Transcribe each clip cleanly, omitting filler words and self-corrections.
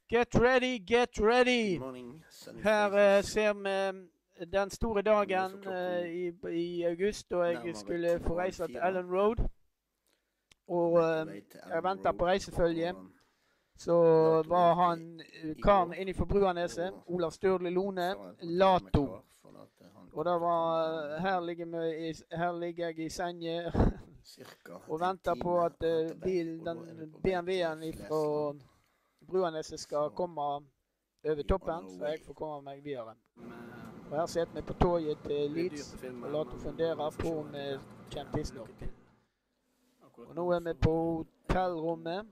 Get ready, get ready! Good morning, sunny Her faces. ser vi den store dagen i august, da jeg skulle få reise til Ellen Road. Og jeg ventet på reisefølge. Så var han karen innenfor Bruaneset, Olav Sturle Lone, Lato. Og da var, her ligger jeg i senje og venter på at den BMW-en fra Bruaneset skal komme over toppen, så jeg får komme meg videre. Og her sitter vi på toget til Leeds og Lato funderer på om vi kommer tidsnok. Og nå er vi på hotellrommet,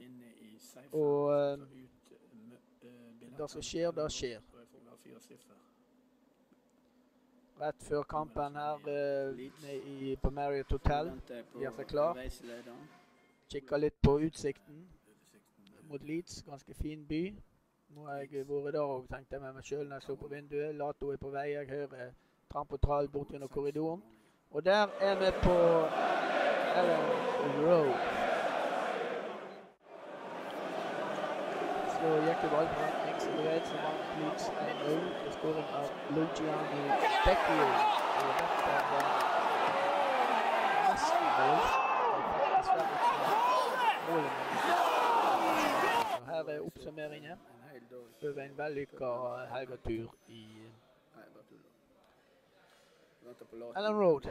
og det som skjer, det skjer. Rett før kampen her på Marriott Hotel, gjør seg klar. Kikker litt på utsikten mot Leeds, ganske fin by. Nå har jeg vært der og tenkte med meg selv når jeg står på vinduet. Lato er på vei, jeg hører tramp og trall bort gjennom korridoren. Og der er vi på Ellen Road. Så gikk det ballforretning, så det vet som vant Leeds 1-0. Det skåring av Luciano Becchio. Og dette var nesten mål. Her er oppsummeringen over en vellykket helgetur i Ellen Road.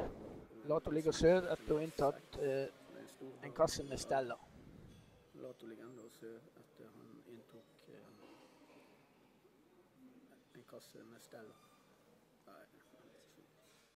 Lato ligger sør etter å ha inntatt en kasse med Stella. Lato ligger enda sør etter han inntok en kasse med Stella.